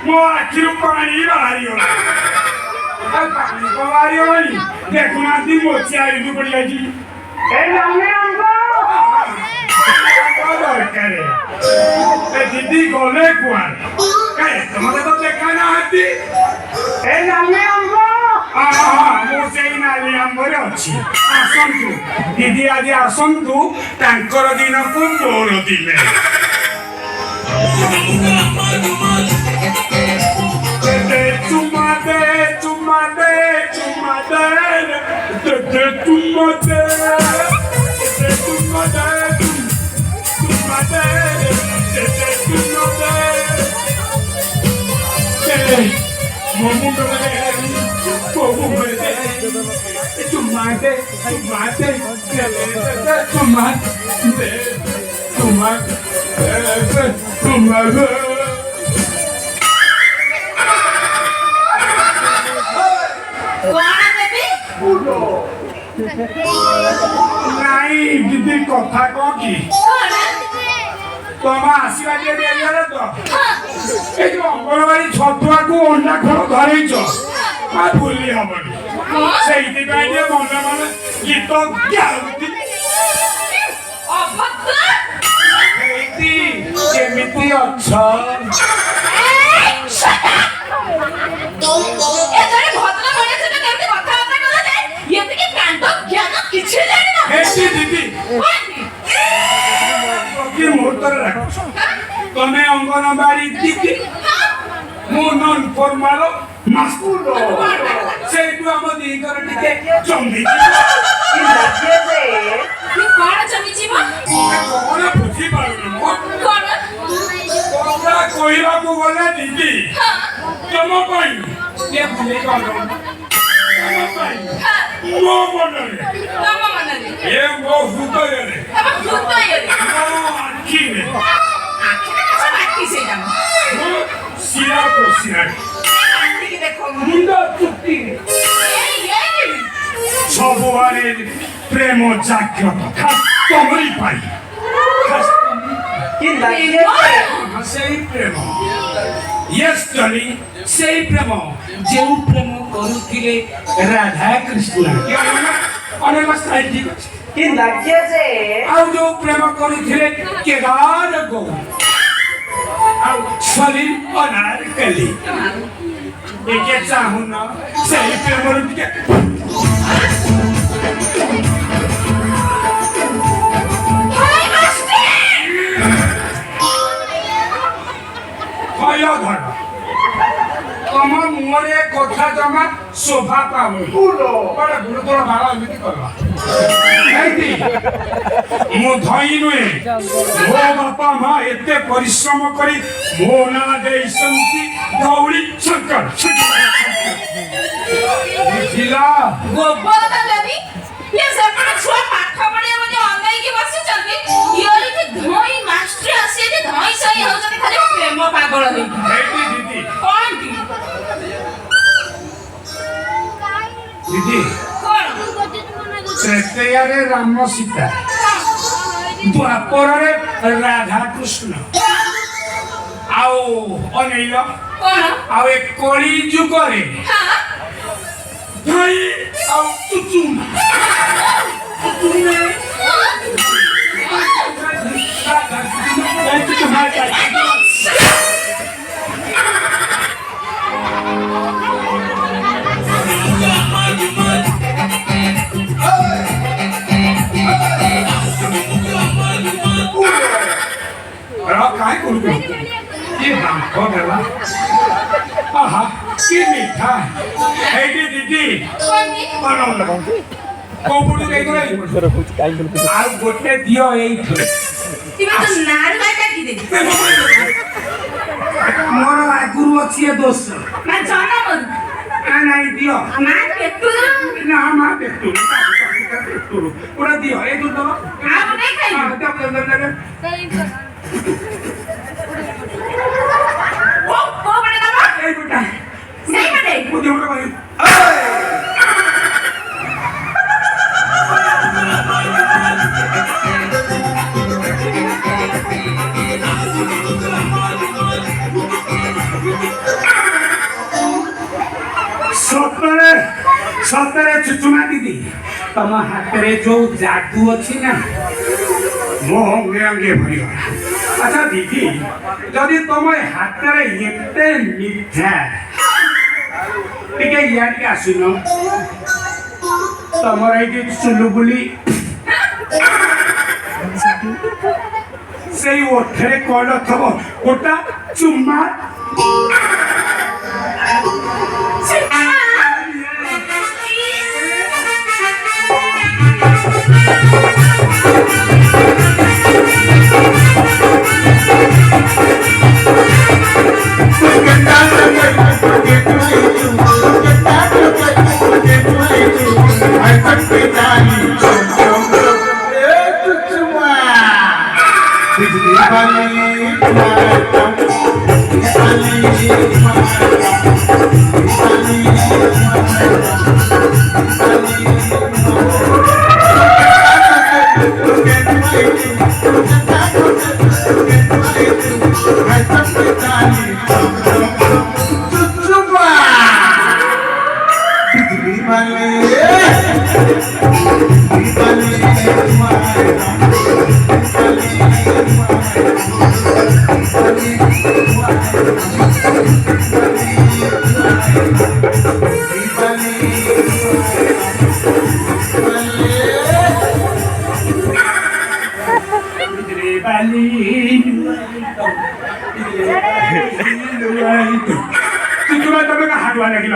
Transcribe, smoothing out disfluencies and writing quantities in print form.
ମୋ ଆଖିରୁ ପାଣି ବାହାରିଗଲା। ପାଣି ତ ବାହାରିଗଲାଣି, ଦେଖୁନାହାନ୍ତି ମୋଚି ଆଇଲୁ ପଡ଼ିଯାଇଛି। ଦରକାର ଦିଦି ଗଲେ କୁଆଡେ ମତେ ତ ଦେଖା ନାହାନ୍ତି। ମୁଁ ସେଇ ନାଲି ଆମ୍ବରେ ଅଛି। ଆସନ୍ତୁ ଦିଦି, ଆଜି ଆସନ୍ତୁ, ତାଙ୍କର ଦିନକୁ ମୋର ଦିନେ। ଚୁମା ଦେ ଚୁମା ଦେ ଚୁମା ଦେ ଚୁମା ଦେ ଚୁମା ଦେ ନାଇଁ ଦିଦି, କଥା କଣ କି ତମେ ଆସିବା ତ ଏଇ ଯୋଉ ଅଙ୍ଗନବାଡି ଛତୁଆକୁ ଅଣ୍ଡା ଖୋଳ ଧରେଇଛ, ଭୁଲି ହବନି। ସେଇଥିପାଇଁ ଟିକେ ମନେ ମନେ ଗୀତ ଗାଉଥିଲି। କେମିତି ଅଛ? ତମେ ଅଙ୍ଗନବାଡି ଦିଦି, ମୁଁ ନନ୍ ଫର୍ମାଲ ମାସ୍କୁଲ। ସେଇଠୁ ଆମ ଦିଙ୍କର ଟିକେ ଜମିଛି। କଣ ଜମିଯିବ? କଣ ବୁଝିପାରୁନି। କହିବାକୁ ଗଲେ ଦିଦି, ତମ ପାଇଁ ମୋ ମନରେ, ଏ ମୋ ହୃଦୟରେ, ମୋ ଆଖିରେ, ଶିରା ପ୍ରଶିରାରେ, ମୁଣ୍ଡ ଚୁଟିରେ, ସବୁଆଡେ ପ୍ରେମ ଜାଗ୍ରତ ତମରି ପାଇଁ। ସେଇ ପ୍ରେମ, ୟେସ୍ ଡଲି, ସେଇ ପ୍ରେମ ଯେଉଁ ପ୍ରେମ କରୁଥିଲେ ରାଧା କୃଷ୍ଣ। ଅନେକ ସ୍ଥାୟୀ ଠିକ ଅଛି, ଆଉ ଯୋଉ ପ୍ରେମ କରୁଥିଲେ କେଦାର ଗୌର ଆଉ ସଲିଲ ଅନାରକଲି, ଟିକେ ଚାହୁଁନ ସେଇ ପ୍ରେମରୁ ଟିକେ ଧର। ତମ ମୁହଁରେ କଥା ଜମା ଶୋଭା ପାଉନି। ଗୁରୁତର ବାଳ ଏମିତି କର। ମୁଁ ଧଇଁ ନୁହେଁ, ମୋ ବାପା ମା ଏତେ ପରିଶ୍ରମ କରି ମୋ ନାଁ ଦେଇଛନ୍ତି ଗୌରୀ ଶଙ୍କର। ବୁଝିଲା? ଦିଦି, ତ୍ରେତୟାରେ ରାମ ସୀତା, ଦ୍ୱାପରରେ ରାଧା କୃଷ୍ଣ, ଆଉ ଅନେଇଲ ଆଉ ଏ କଳି ଯୁଗରେ ଭାଇ ଆଉ ତୁଚୁମା। काय करू ये बांको देला आहा की मीठा है की दीदी बनाओ ना कोबुडी देई करे आ गोटे दियो एई तिबे तो नार बाटा की दे मोर आगुरु अछि दोष ना जाना मन आ नहीं दियो ना पेटू ना मा पेटू पूरा दियो ए दूध दो आ नहीं खाई हां दे वो बड़े दादा ए बेटा सही बड़े मुझे बड़ा भाई ସତରେ ସତରେ ଚୁଚୁମା ଦିଦି ତମ ହାତରେ ଯୋଉ ଯାଦୁ ଅଛି ନା ମୋ ଅଙ୍ଗେ ଅଙ୍ଗେ ଭରିଗଲା। ଆଚ୍ଛା ଦିଦି ଯଦି ତମ ହାତରେ ଏତେ ମିଠା ଟିକେ ଇଆଡେ ଆସୁନ ତମର ଏଇଠି ଚୁଲୁବୁଲି ସେଇ ଓଠରେ କଣ ଥବ ଗୋଟା ଚୁମା हाडवा लगिल